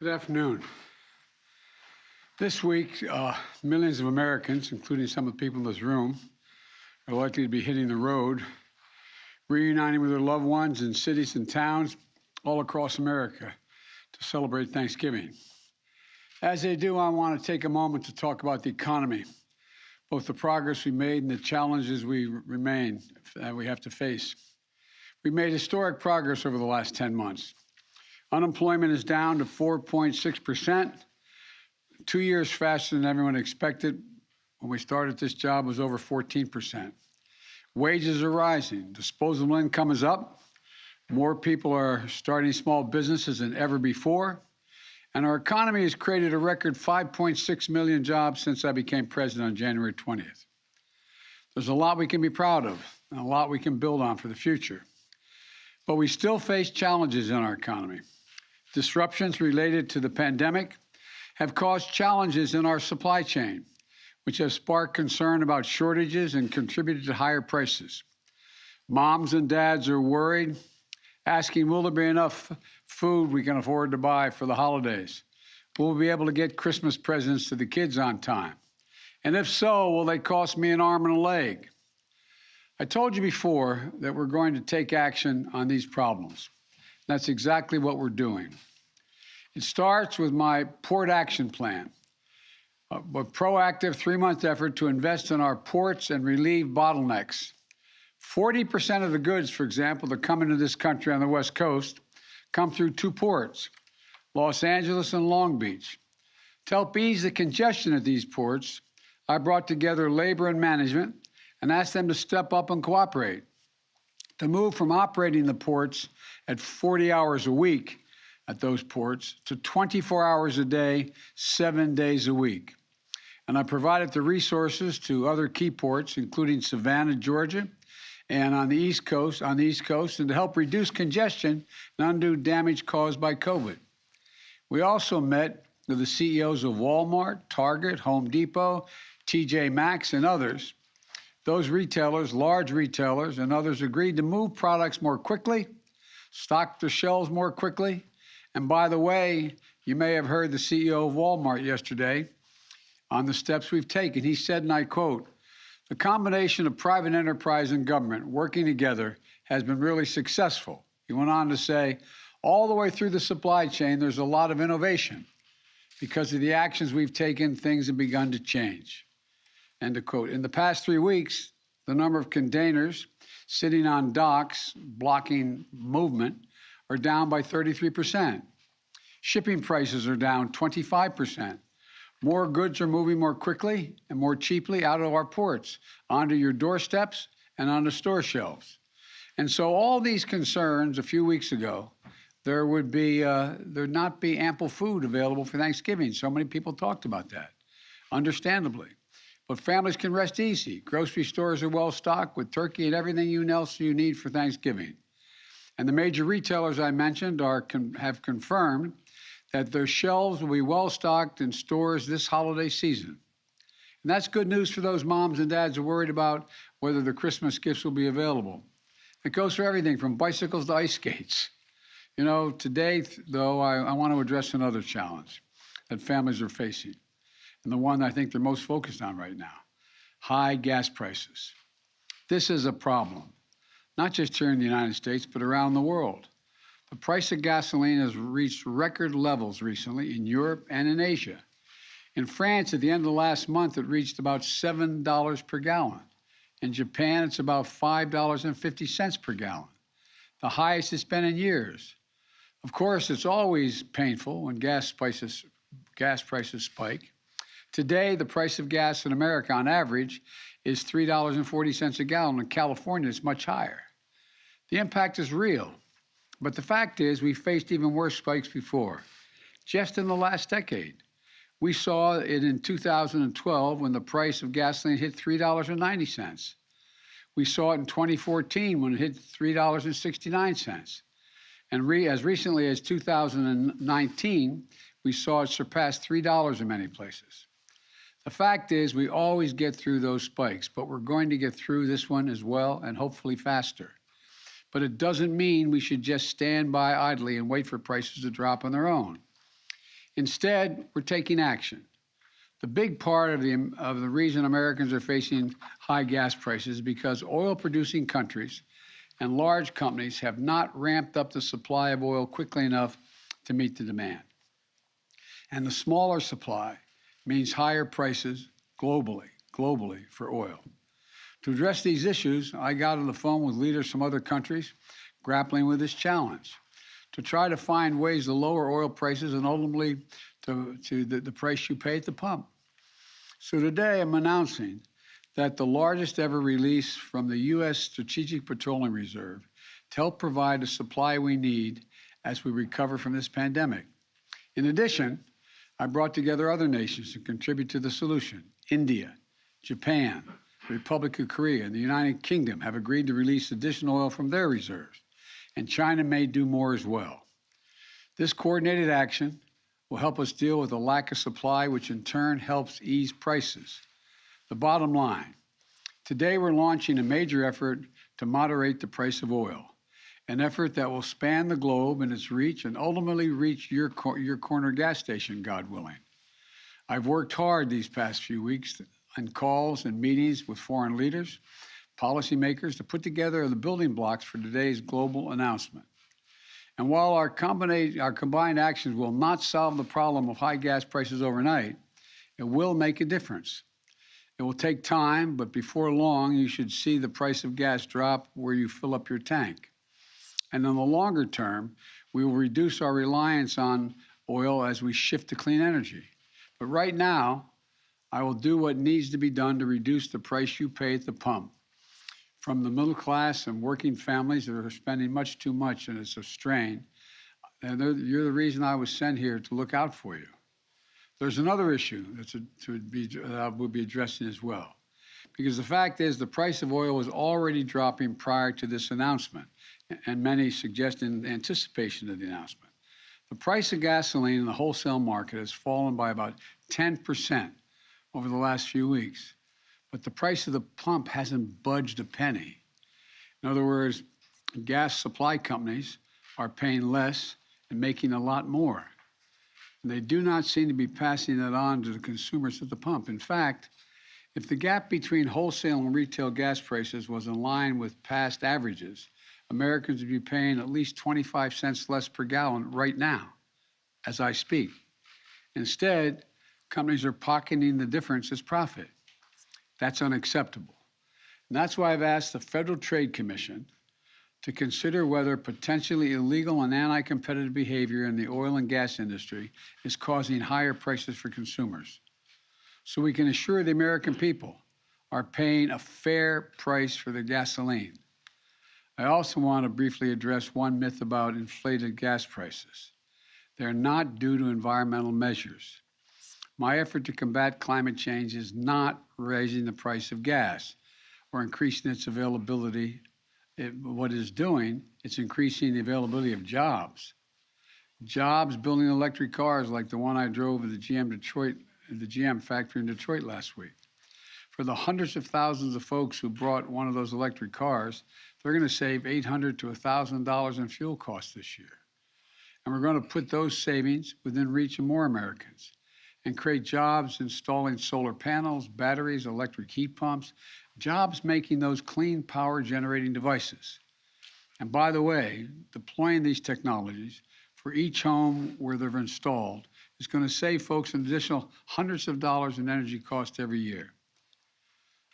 Good afternoon. This week, millions of Americans, including some of the people in this room, are likely to be hitting the road, reuniting with their loved ones in cities and towns all across America to celebrate Thanksgiving. As they do, I want to take a moment to talk about the economy, both the progress we made and the challenges we have to face. We made historic progress over the last 10 months. Unemployment is down to 4.6%, 2 years faster than everyone expected. When we started this job, it was over 14%. Wages are rising. Disposable income is up. More people are starting small businesses than ever before. And our economy has created a record 5.6 million jobs since I became president on January 20th. There's a lot we can be proud of and a lot we can build on for the future. But we still face challenges in our economy. Disruptions related to the pandemic have caused challenges in our supply chain, which have sparked concern about shortages and contributed to higher prices. Moms and dads are worried, asking, will there be enough food we can afford to buy for the holidays? Will we be able to get Christmas presents to the kids on time? And if so, will they cost me an arm and a leg? I told you before that we're going to take action on these problems. That's exactly what we're doing. It starts with my Port Action Plan, a proactive 3-month effort to invest in our ports and relieve bottlenecks. 40% of the goods, for example, that come into this country on the West Coast come through 2 ports, Los Angeles and Long Beach. To help ease the congestion at these ports, I brought together labor and management and asked them to step up and cooperate. To move from operating the ports at 40 hours a week at those ports to 24 hours a day, 7 days a week. And I provided the resources to other key ports, including Savannah, Georgia, and on the East Coast, and to help reduce congestion and undo damage caused by COVID. We also met with the CEOs of Walmart, Target, Home Depot, TJ Maxx, and others. Those retailers, large retailers, and others agreed to move products more quickly, stock their shelves more quickly. And by the way, you may have heard the CEO of Walmart yesterday on the steps we've taken. He said, and I quote, "The combination of private enterprise and government working together has been really successful." He went on to say, all the way through the supply chain, there's a lot of innovation. Because of the actions we've taken, things have begun to change. End of quote. In the past 3 weeks, the number of containers sitting on docks blocking movement are down by 33%. Shipping prices are down 25%. More goods are moving more quickly and more cheaply out of our ports, onto your doorsteps and onto store shelves. And so all these concerns a few weeks ago, there'd not be ample food available for Thanksgiving. So many people talked about that, understandably. But families can rest easy. Grocery stores are well stocked with turkey and everything else you need for Thanksgiving. And the major retailers I mentioned have confirmed that their shelves will be well stocked in stores this holiday season. And that's good news for those moms and dads who are worried about whether the Christmas gifts will be available. It goes for everything from bicycles to ice skates. You know, today, though, I want to address another challenge that families are facing, and the one I think they're most focused on right now: high gas prices. This is a problem, not just here in the United States, but around the world. The price of gasoline has reached record levels recently in Europe and in Asia. In France, at the end of last month, it reached about $7 per gallon. In Japan, it's about $5.50 per gallon, the highest it's been in years. Of course, it's always painful when gas prices spike. Today, the price of gas in America, on average, is $3.40 a gallon. In California, it's much higher. The impact is real. But the fact is, we faced even worse spikes before. Just in the last decade, we saw it in 2012 when the price of gasoline hit $3.90. We saw it in 2014 when it hit $3.69. And as recently as 2019, we saw it surpass $3 in many places. The fact is, we always get through those spikes, but we're going to get through this one as well, and hopefully faster. But it doesn't mean we should just stand by idly and wait for prices to drop on their own. Instead, we're taking action. The big part of the reason Americans are facing high gas prices is because oil-producing countries and large companies have not ramped up the supply of oil quickly enough to meet the demand. And the smaller supply means higher prices globally for oil. To address these issues, I got on the phone with leaders from other countries grappling with this challenge to try to find ways to lower oil prices and ultimately to the price you pay at the pump. So today I'm announcing that the largest ever release from the U.S. Strategic Petroleum Reserve to help provide the supply we need as we recover from this pandemic. In addition, I brought together other nations to contribute to the solution. India, Japan, the Republic of Korea, and the United Kingdom have agreed to release additional oil from their reserves, and China may do more as well. This coordinated action will help us deal with the lack of supply, which in turn helps ease prices. The bottom line, today we're launching a major effort to moderate the price of oil, an effort that will span the globe in its reach and ultimately reach your corner gas station, God willing. I've worked hard these past few weeks on calls and meetings with foreign leaders, policymakers, to put together the building blocks for today's global announcement. And while our combined actions will not solve the problem of high gas prices overnight, it will make a difference. It will take time, but before long, you should see the price of gas drop where you fill up your tank. And in the longer term, we will reduce our reliance on oil as we shift to clean energy. But right now, I will do what needs to be done to reduce the price you pay at the pump. From the middle class and working families that are spending much too much, and it's a strain, and you're the reason I was sent here to look out for you. There's another issue that I will be addressing as well, because the fact is the price of oil was already dropping prior to this announcement, and many suggest in anticipation of the announcement. The price of gasoline in the wholesale market has fallen by about 10% over the last few weeks, but the price of the pump hasn't budged a penny. In other words, gas supply companies are paying less and making a lot more. And they do not seem to be passing that on to the consumers at the pump. In fact, if the gap between wholesale and retail gas prices was in line with past averages, Americans would be paying at least 25 cents less per gallon right now, as I speak. Instead, companies are pocketing the difference as profit. That's unacceptable. And that's why I've asked the Federal Trade Commission to consider whether potentially illegal and anti-competitive behavior in the oil and gas industry is causing higher prices for consumers, so we can assure the American people are paying a fair price for their gasoline. I also want to briefly address one myth about inflated gas prices. They're not due to environmental measures. My effort to combat climate change is not raising the price of gas or increasing its availability. What it's doing, it's increasing the availability of jobs. Jobs building electric cars like the one I drove at the GM factory in Detroit last week. For the hundreds of thousands of folks who brought one of those electric cars, they're going to save $800 to $1,000 in fuel costs this year. And we're going to put those savings within reach of more Americans and create jobs installing solar panels, batteries, electric heat pumps, jobs making those clean power generating devices. And by the way, deploying these technologies for each home where they're installed is going to save folks an additional hundreds of dollars in energy costs every year.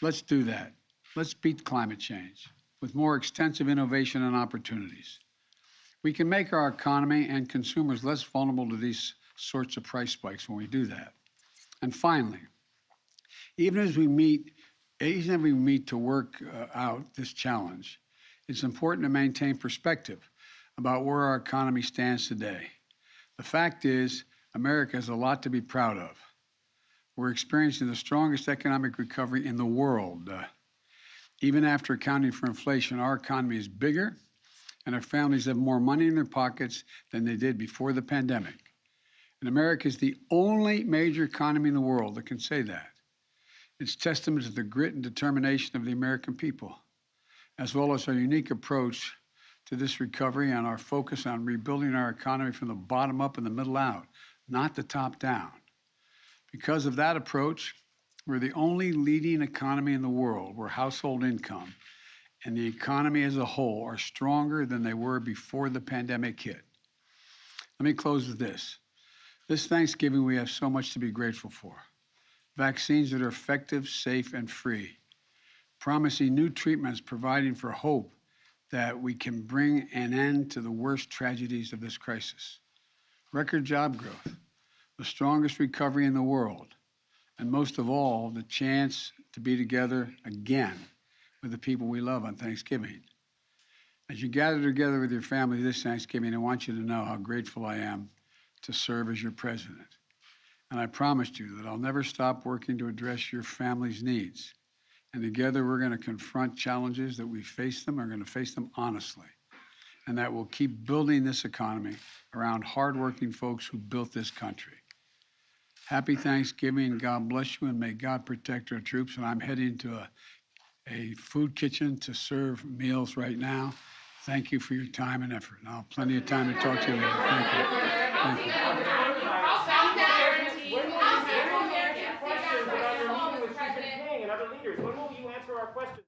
Let's do that. Let's beat climate change with more extensive innovation and opportunities. We can make our economy and consumers less vulnerable to these sorts of price spikes when we do that. And finally, even as we meet to work out this challenge, it's important to maintain perspective about where our economy stands today. The fact is, America has a lot to be proud of. We're experiencing the strongest economic recovery in the world. Even after accounting for inflation, our economy is bigger, and our families have more money in their pockets than they did before the pandemic. And America is the only major economy in the world that can say that. It's testament to the grit and determination of the American people, as well as our unique approach to this recovery and our focus on rebuilding our economy from the bottom up and the middle out. not the top down. Because of that approach, we're the only leading economy in the world where household income and the economy as a whole are stronger than they were before the pandemic hit. Let me close with this. This Thanksgiving, we have so much to be grateful for. Vaccines that are effective, safe, and free. Promising new treatments, providing for hope that we can bring an end to the worst tragedies of this crisis. Record job growth, the strongest recovery in the world, and most of all, the chance to be together again with the people we love on Thanksgiving. As you gather together with your family this Thanksgiving, I want you to know how grateful I am to serve as your president. And I promised you that I'll never stop working to address your family's needs. And together we're going to confront challenges that we face them, are going to face them honestly. And that we'll keep building this economy around hardworking folks who built this country. Happy Thanksgiving, God bless you, and may God protect our troops. And I'm heading to a food kitchen to serve meals right now. Thank you for your time and effort. And I'll have plenty of time to talk to you later. Thank you. Thank you. Questions about your meeting with Xi Jinping and other leaders. When will you answer our questions?